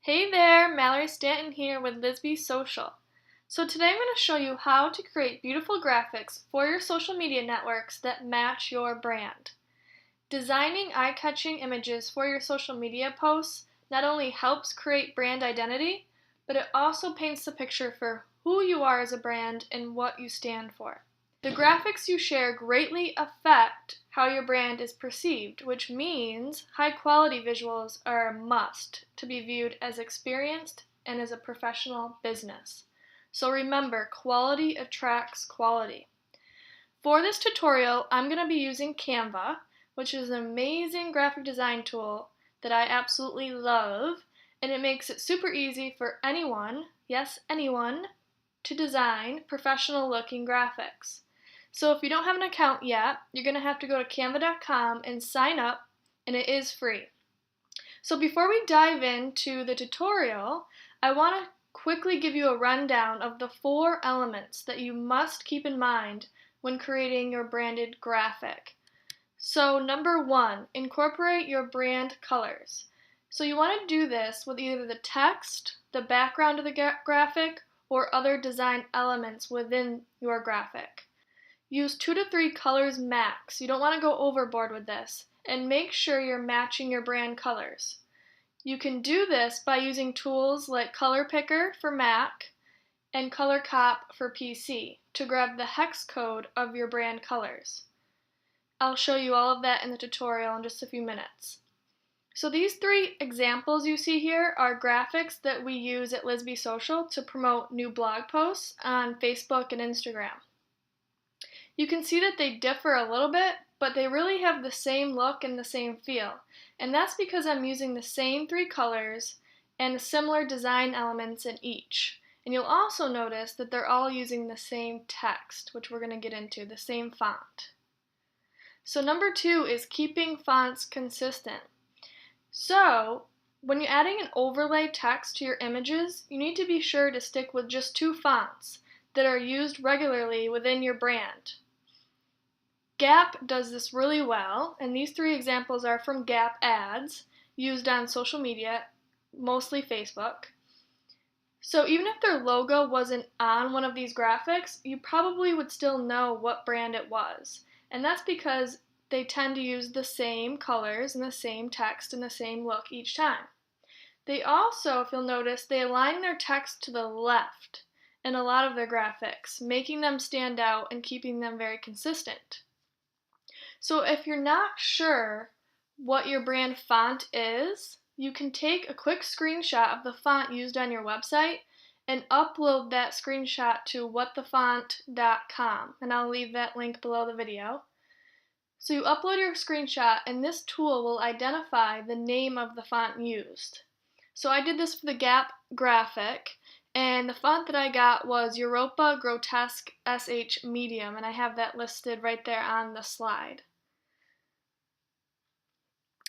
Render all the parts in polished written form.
Hey there, Mallory Stanton here with Lisby Social. So today I'm going to show you how to create beautiful graphics for your social media networks that match your brand. Designing eye-catching images for your social media posts not only helps create brand identity, but it also paints the picture for who you are as a brand and what you stand for. The graphics you share greatly affect how your brand is perceived, which means high-quality visuals are a must to be viewed as experienced and as a professional business. So remember, quality attracts quality. For this tutorial, I'm going to be using Canva, which is an amazing graphic design tool that I absolutely love, and it makes it super easy for anyone, yes, anyone, to design professional-looking graphics. So if you don't have an account yet, you're going to have to go to canva.com and sign up, and it is free. So before we dive into the tutorial, I want to quickly give you a rundown of the 4 elements that you must keep in mind when creating your branded graphic. So number 1, incorporate your brand colors. So you want to do this with either the text, the background of the graphic, or other design elements within your graphic. Use 2 to 3 colors max. You don't want to go overboard with this, and make sure you're matching your brand colors. You can do this by using tools like Color Picker for Mac and Color Cop for PC to grab the hex code of your brand colors. I'll show you all of that in the tutorial in just a few minutes. So these 3 examples you see here are graphics that we use at Lisby Social to promote new blog posts on Facebook and Instagram. You can see that they differ a little bit, but they really have the same look and the same feel. And that's because I'm using the same 3 colors and similar design elements in each. And you'll also notice that they're all using the same text, which we're going to get into, the same font. So number 2 is keeping fonts consistent. So when you're adding an overlay text to your images, you need to be sure to stick with just 2 fonts that are used regularly within your brand. Gap does this really well, and these 3 examples are from Gap ads used on social media, mostly Facebook. So even if their logo wasn't on one of these graphics, you probably would still know what brand it was. And that's because they tend to use the same colors and the same text and the same look each time. They also, if you'll notice, they align their text to the left in a lot of their graphics, making them stand out and keeping them very consistent. So if you're not sure what your brand font is, you can take a quick screenshot of the font used on your website and upload that screenshot to whatthefont.com, and I'll leave that link below the video. So you upload your screenshot, and this tool will identify the name of the font used. So I did this for the Gap graphic, and the font that I got was Europa Grotesque SH Medium, and I have that listed right there on the slide.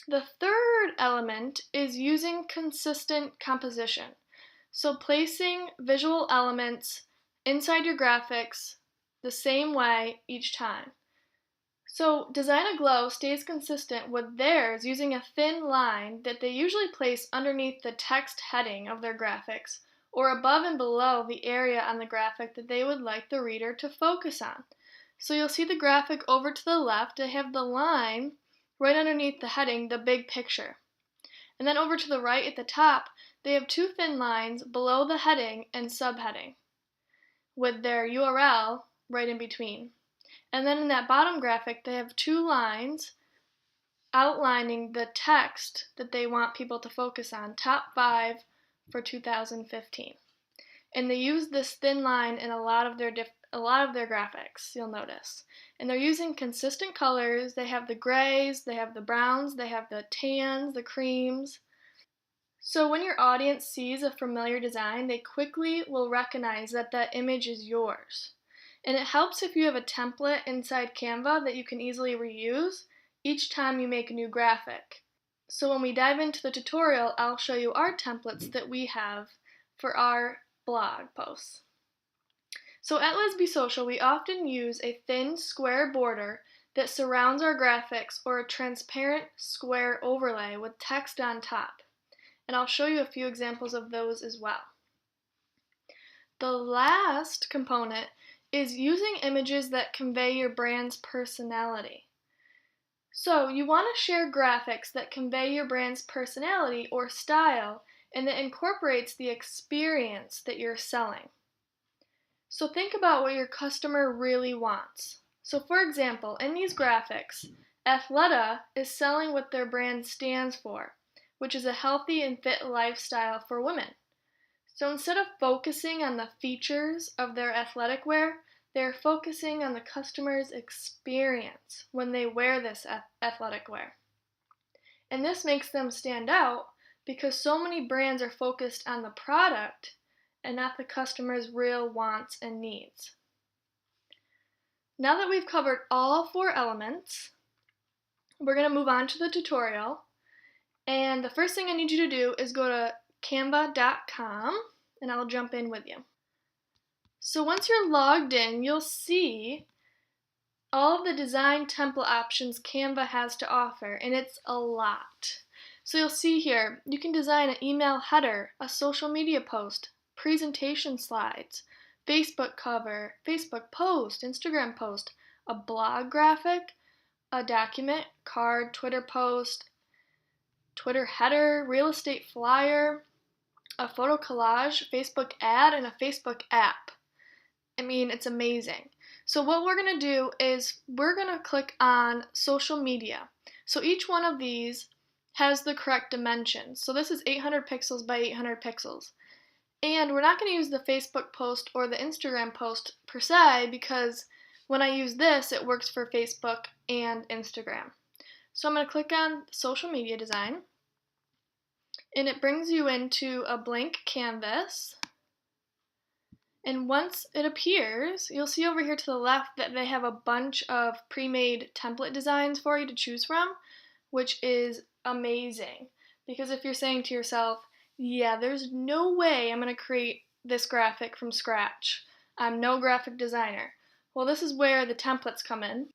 The third element is using consistent composition. So placing visual elements inside your graphics the same way each time. So Design a Glow stays consistent with theirs using a thin line that they usually place underneath the text heading of their graphics or above and below the area on the graphic that they would like the reader to focus on. So you'll see the graphic over to the left, they have the line right underneath the heading, the big picture. And then over to the right at the top, they have 2 thin lines below the heading and subheading with their URL right in between. And then in that bottom graphic, they have 2 lines outlining the text that they want people to focus on, top 5 for 2015. And they use this thin line in a lot of their graphics, you'll notice. And they're using consistent colors. They have the grays, they have the browns, they have the tans, the creams. So when your audience sees a familiar design, they quickly will recognize that that image is yours. And it helps if you have a template inside Canva that you can easily reuse each time you make a new graphic. So when we dive into the tutorial, I'll show you our templates that we have for our blog posts. So at Lisby Social, we often use a thin square border that surrounds our graphics or a transparent square overlay with text on top. and I'll show you a few examples of those as well. The last component is using images that convey your brand's personality. So you want to share graphics that convey your brand's personality or style and that incorporates the experience that you're selling. So think about what your customer really wants. So for example, in these graphics, Athleta is selling what their brand stands for, which is a healthy and fit lifestyle for women. So instead of focusing on the features of their athletic wear, they're focusing on the customer's experience when they wear this athletic wear. And this makes them stand out because so many brands are focused on the product and not the customer's real wants and needs. Now that we've covered all 4 elements, we're going to move on to the tutorial. And the first thing I need you to do is go to canva.com, and I'll jump in with you. So once you're logged in, you'll see all of the design template options Canva has to offer, and it's a lot. So you'll see here, you can design an email header, a social media post, presentation slides, Facebook cover, Facebook post, Instagram post, a blog graphic, a document, card, Twitter post, Twitter header, real estate flyer, a photo collage, Facebook ad, and a Facebook app. I mean, it's amazing. So what we're going to do is we're going to click on social media. So each one of these has the correct dimensions. So this is 800 pixels by 800 pixels. And we're not going to use the Facebook post or the Instagram post per se because when I use this, it works for Facebook and Instagram. So I'm going to click on social media design, and it brings you into a blank canvas. And once it appears, you'll see over here to the left that they have a bunch of pre-made template designs for you to choose from, which is amazing. Because if you're saying to yourself, yeah, there's no way I'm going to create this graphic from scratch. I'm no graphic designer. Well, this is where the templates come in.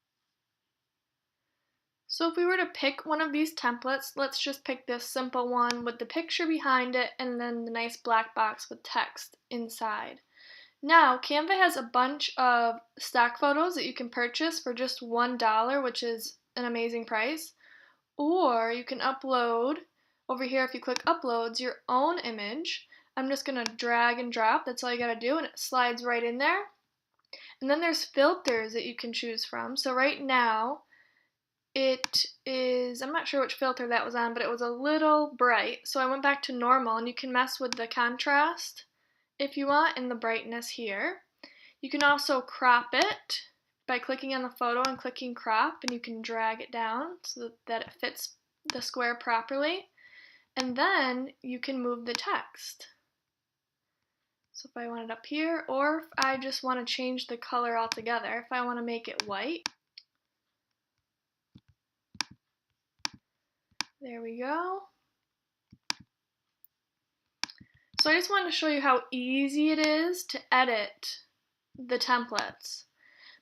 So if we were to pick one of these templates, let's just pick this simple one with the picture behind it and then the nice black box with text inside. Now, Canva has a bunch of stock photos that you can purchase for just $1, which is an amazing price. Or you can upload, over here if you click uploads, your own image. I'm just going to drag and drop, that's all you got to do, and it slides right in there. And then there's filters that you can choose from. So right now, it is, I'm not sure which filter that was on, but it was a little bright. So I went back to normal, and you can mess with the contrast if you want and the brightness here. You can also crop it by clicking on the photo and clicking crop, and you can drag it down so that it fits the square properly. And then you can move the text. So if I want it up here, or if I just want to change the color altogether, if I want to make it white, there we go. So I just wanted to show you how easy it is to edit the templates.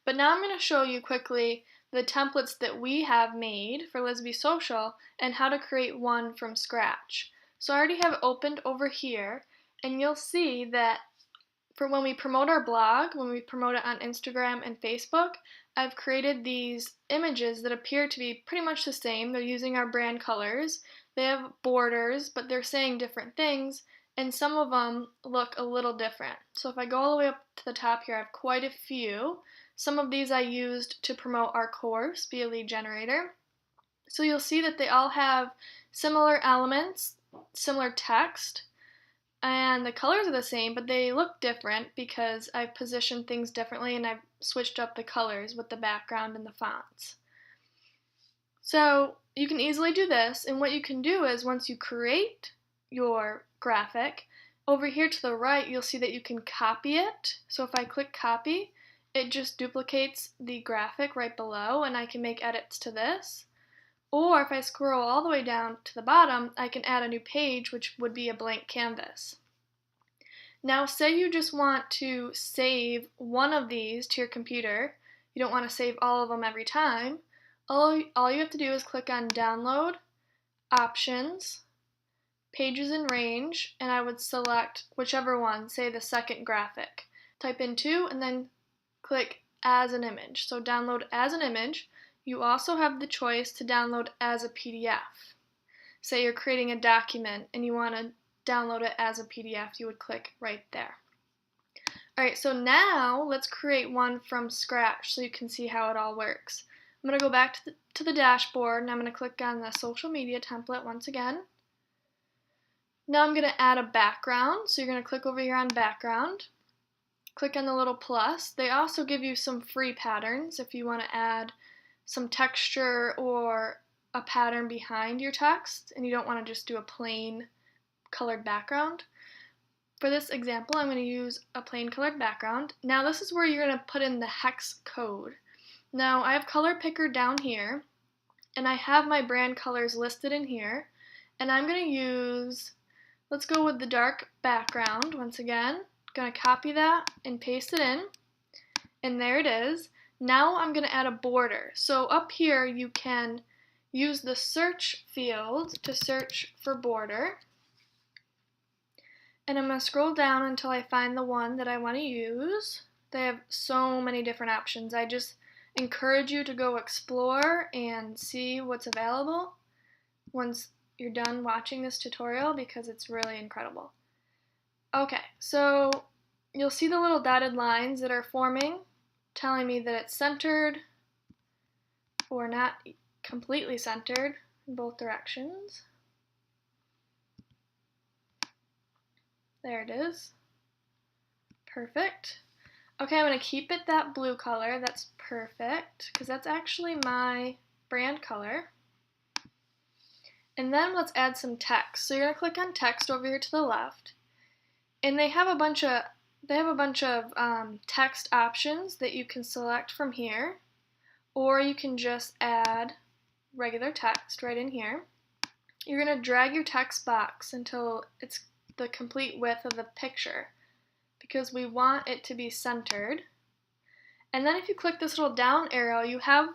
But now I'm going to show you quickly the templates that we have made for Lisby Social and how to create one from scratch. So I already have it opened over here, and you'll see that for when we promote our blog, when we promote it on Instagram and Facebook, I've created these images that appear to be pretty much the same. They're using our brand colors. They have borders, but they're saying different things, and some of them look a little different. So if I go all the way up to the top here, I have quite a few. Some of these I used to promote our course, Be a Lead Generator. So you'll see that they all have similar elements, similar text, and the colors are the same, but they look different because I've positioned things differently and I've switched up the colors with the background and the fonts. So you can easily do this, and what you can do is once you create your graphic, over here to the right you'll see that you can copy it. So if I click copy, it just duplicates the graphic right below, and I can make edits to this. Or if I scroll all the way down to the bottom, I can add a new page, which would be a blank canvas. Now say you just want to save one of these to your computer. You don't want to save all of them every time. All you have to do is click on Download, Options, pages in range, and I would select whichever one, say the second graphic. Type in 2 and then click as an image. So download as an image. You also have the choice to download as a PDF. Say you're creating a document and you want to download it as a PDF, you would click right there. Alright, so now let's create one from scratch so you can see how it all works. I'm going to go back to the dashboard and I'm going to click on the social media template once again. Now I'm going to add a background, so you're going to click over here on background. Click on the little plus. They also give you some free patterns if you want to add some texture or a pattern behind your text and you don't want to just do a plain colored background. For this example, I'm going to use a plain colored background. Now this is where you're going to put in the hex code. Now I have color picker down here and I have my brand colors listed in here, and I'm going to use, let's go with the dark background once again. Going to copy that and paste it in, and there it is. Now I'm going to add a border. So up here you can use the search field to search for border, and I'm going to scroll down until I find the one that I want to use. They have so many different options. I just encourage you to go explore and see what's available once you're done watching this tutorial, because it's really incredible. Okay, so you'll see the little dotted lines that are forming, telling me that it's centered or not completely centered in both directions. There it is. Perfect. Okay, I'm going to keep it that blue color. That's perfect, because that's actually my brand color. And then let's add some text. So you're going to click on text over here to the left. And they have a bunch of text options that you can select from here, or you can just add regular text right in here. You're going to drag your text box until it's the complete width of the picture, because we want it to be centered. And then if you click this little down arrow, you have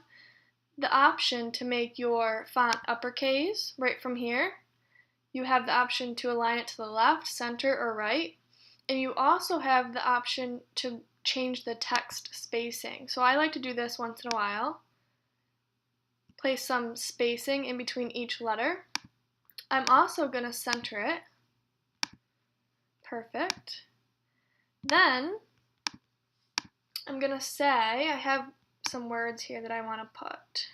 the option to make your font uppercase right from here. You have the option to align it to the left, center, or right. And you also have the option to change the text spacing. So I like to do this once in a while. Place some spacing in between each letter. I'm also going to center it. Perfect. Then I'm going to say, I have some words here that I want to put.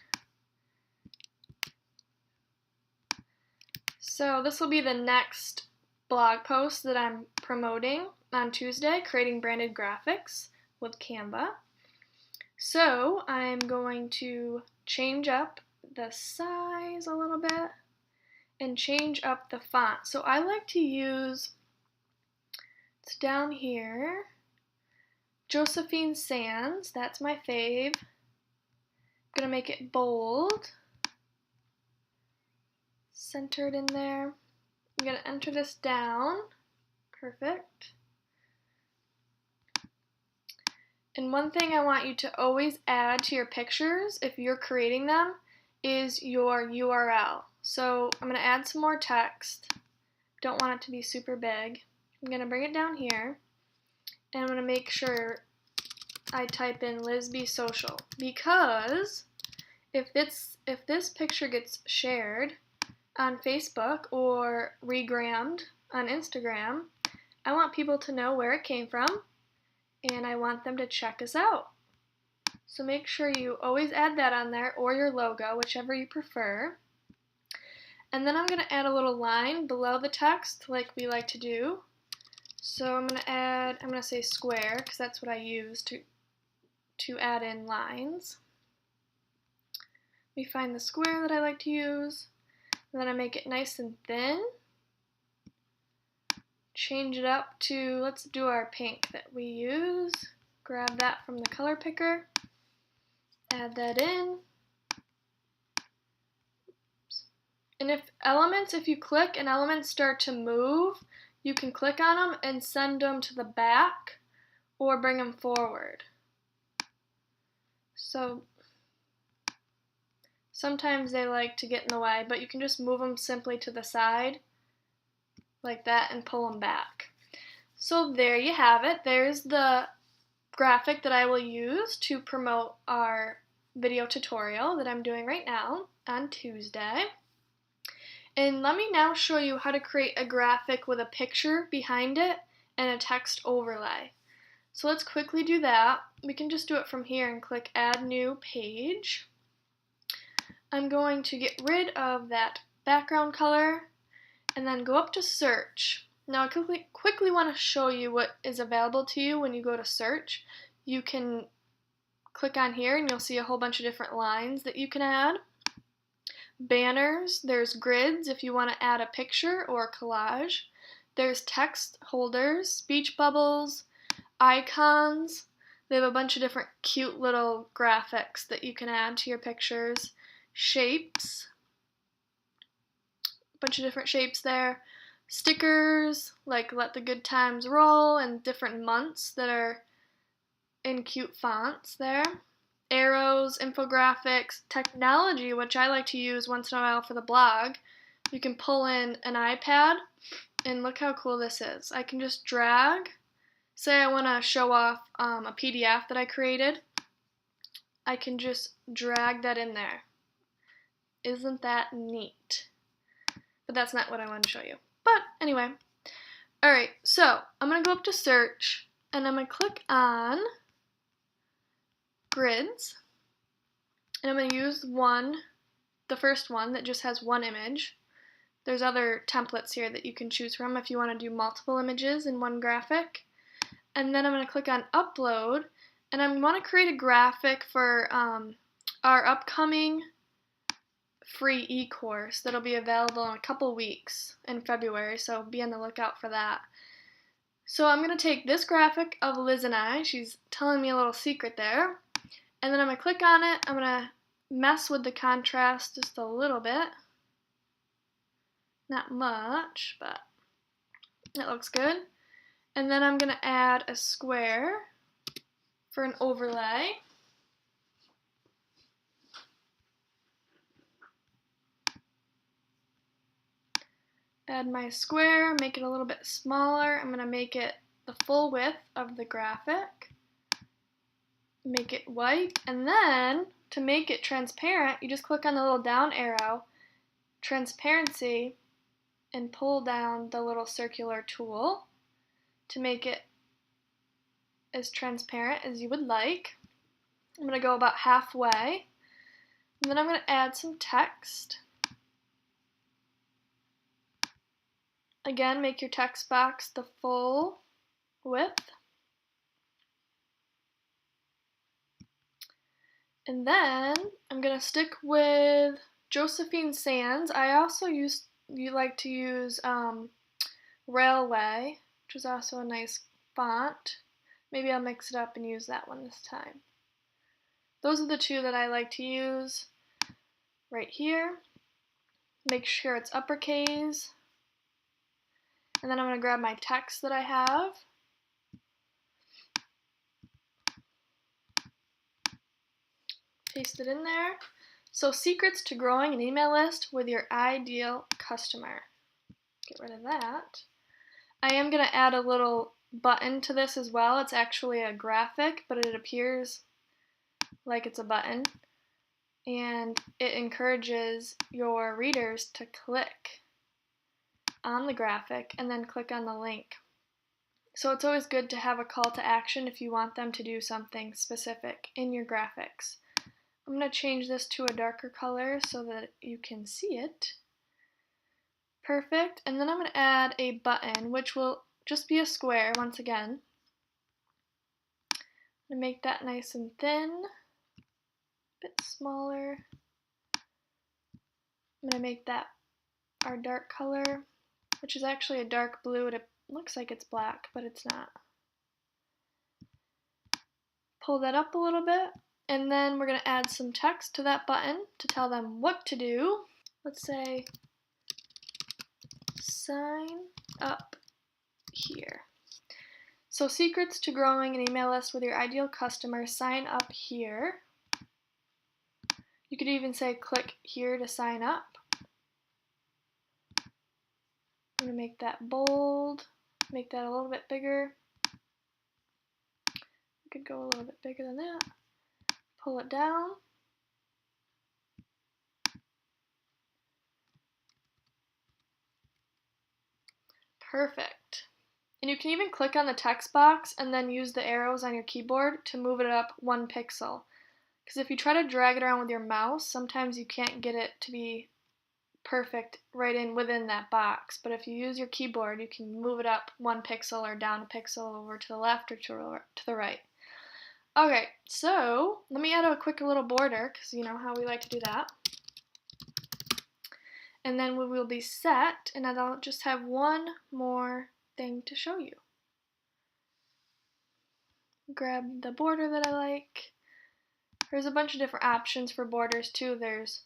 So this will be the next blog post that I'm promoting on Tuesday, creating branded graphics with Canva. So I'm going to change up the size a little bit and change up the font. So I like to use, it's down here, Josephine Sands, that's my fave. I'm going to make it bold, centered in there. I'm going to enter this down. Perfect. And one thing I want you to always add to your pictures, if you're creating them, is your URL. So I'm going to add some more text. Don't want it to be super big. I'm going to bring it down here, and I'm going to make sure I type in Lisby Social, because if this picture gets shared on Facebook or regrammed on Instagram, I want people to know where it came from, and I want them to check us out. So make sure you always add that on there, or your logo, whichever you prefer. And then I'm going to add a little line below the text like we like to do. So I'm going to say square, because that's what I use to add in lines. Let me find the square that I like to use. And then I make it nice and thin. Change it up to, let's do our pink that we use. Grab that from the color picker. Add that in. And if you click and elements start to move, you can click on them and send them to the back or bring them forward. So sometimes they like to get in the way, but you can just move them simply to the side like that and pull them back. So there you have it. There's the graphic that I will use to promote our video tutorial that I'm doing right now on Tuesday. And let me now show you how to create a graphic with a picture behind it and a text overlay. So let's quickly do that. We can just do it from here and click Add New Page. I'm going to get rid of that background color and then go up to Search. Now I quickly want to show you what is available to you when you go to Search. You can click on here and you'll see a whole bunch of different lines that you can add. Banners, there's grids if you want to add a picture or a collage. There's text holders, speech bubbles, icons. They have a bunch of different cute little graphics that you can add to your pictures. Shapes, a bunch of different shapes there. Stickers, like Let the Good Times Roll, and different months that are in cute fonts there. Arrows, infographics, technology, which I like to use once in a while for the blog. You can pull in an iPad, and look how cool this is. I can just drag. Say I want to show off a PDF that I created. I can just drag that in there. Isn't that neat? But that's not what I want to show you. But anyway, alright, so I'm going to go up to Search, and I'm going to click on Grids, and I'm going to use the first one that just has one image. There's other templates here that you can choose from if you want to do multiple images in one graphic. And then I'm going to click on Upload, and I want to create a graphic for our upcoming free e-course that'll be available in a couple weeks in February, so be on the lookout for that. So I'm going to take this graphic of Liz and I, she's telling me a little secret there, and then I'm going to click on it. I'm going to mess with the contrast just a little bit. Not much, but it looks good. And then I'm going to add a square for an overlay. Add my square, make it a little bit smaller. I'm going to make it the full width of the graphic. Make it white, and then to make it transparent, you just click on the little down arrow, transparency, and pull down the little circular tool to make it as transparent as you would like. I'm going to go about halfway, and then I'm going to add some text. Again, make your text box the full width. And then I'm going to stick with Josephine Sands. I also like to use Railway, which is also a nice font. Maybe I'll mix it up and use that one this time. Those are the two that I like to use right here. Make sure it's uppercase. And then I'm going to grab my text that I have. Paste it in there. So, secrets to growing an email list with your ideal customer. Get rid of that. I am going to add a little button to this as well. It's actually a graphic, but it appears like it's a button. And it encourages your readers to click on the graphic and then click on the link. So it's always good to have a call to action if you want them to do something specific in your graphics. I'm going to change this to a darker color so that you can see it. Perfect. And then I'm going to add a button, which will just be a square once again. I'm going to make that nice and thin, a bit smaller. I'm going to make that our dark color, which is actually a dark blue. It looks like it's black, but it's not. Pull that up a little bit, and then we're going to add some text to that button to tell them what to do. Let's say, sign up here. So, secrets to growing an email list with your ideal customer, sign up here. You could even say click here to sign up. I'm going to make that bold, make that a little bit bigger. I could go a little bit bigger than that. Pull it down. Perfect. And you can even click on the text box and then use the arrows on your keyboard to move it up 1 pixel. Because if you try to drag it around with your mouse, sometimes you can't get it to be perfect right in within that box. But if you use your keyboard, you can move it up 1 pixel or down a pixel over to the left or to the right. Okay, so let me add a quick little border, because you know how we like to do that. And then we will be set, and I'll just have one more thing to show you. Grab the border that I like. There's a bunch of different options for borders too. There's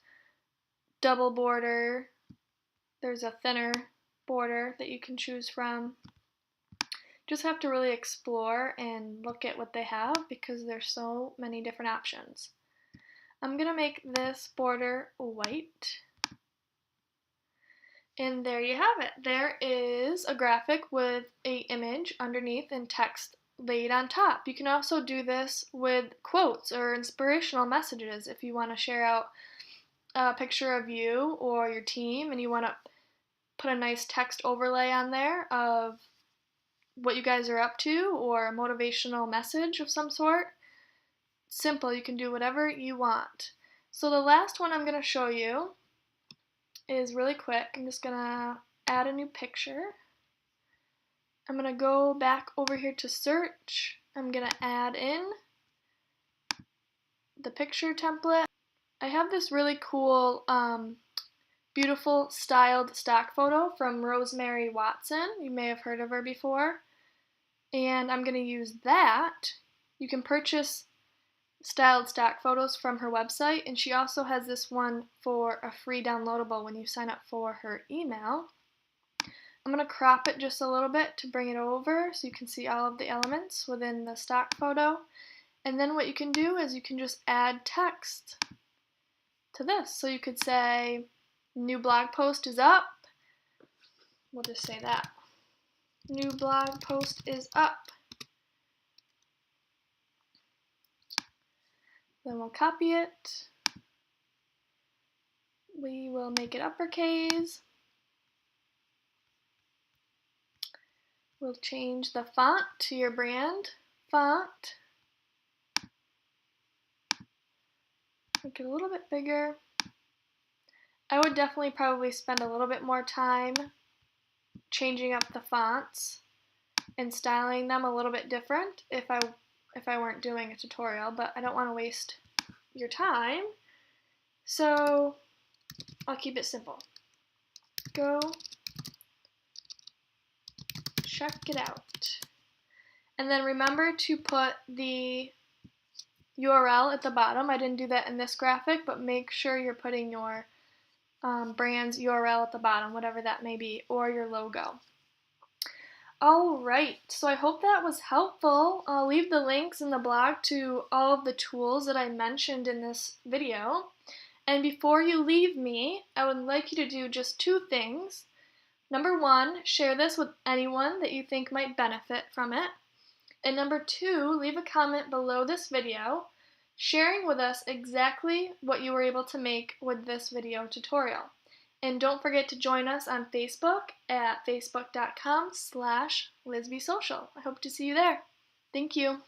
double border, there's a thinner border that you can choose from. Just have to really explore and look at what they have because there's so many different options. I'm going to make this border white. And there you have it. There is a graphic with an image underneath and text laid on top. You can also do this with quotes or inspirational messages if you want to share out a picture of you or your team and you want to put a nice text overlay on there of what you guys are up to or a motivational message of some sort. Simple, you can do whatever you want. So the last one I'm going to show you is really quick. I'm just going to add a new picture. I'm going to go back over here to search. I'm going to add in the picture template. I have this really cool, beautiful styled stock photo from Rosemary Watson. You may have heard of her before. And I'm going to use that. You can purchase styled stock photos from her website, and she also has this one for a free downloadable when you sign up for her email. I'm going to crop it just a little bit to bring it over so you can see all of the elements within the stock photo. And then what you can do is you can just add text to this. So you could say, new blog post is up. We'll just say that. New blog post is up. Then we'll copy it. We will make it uppercase. We'll change the font to your brand font. Make it a little bit bigger. I would definitely probably spend a little bit more time changing up the fonts and styling them a little bit different if I weren't doing a tutorial, but I don't want to waste your time, so I'll keep it simple. Go check it out. And then remember to put the URL at the bottom. I didn't do that in this graphic, but make sure you're putting your brand's URL at the bottom, whatever that may be, or your logo. Alright, so I hope that was helpful. I'll leave the links in the blog to all of the tools that I mentioned in this video. And before you leave me, I would like you to do just 2 things. Number 1, share this with anyone that you think might benefit from it. And number 2, leave a comment below this video sharing with us exactly what you were able to make with this video tutorial. And don't forget to join us on Facebook at facebook.com/LisbySocial. I hope to see you there. Thank you.